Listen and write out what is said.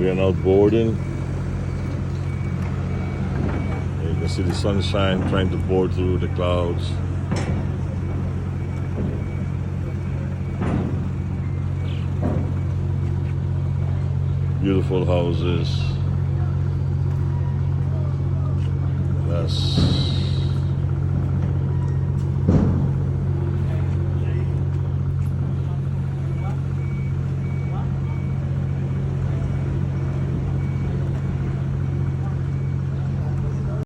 We are now boarding. You can see the sunshine trying to pour through the clouds. Beautiful houses. That's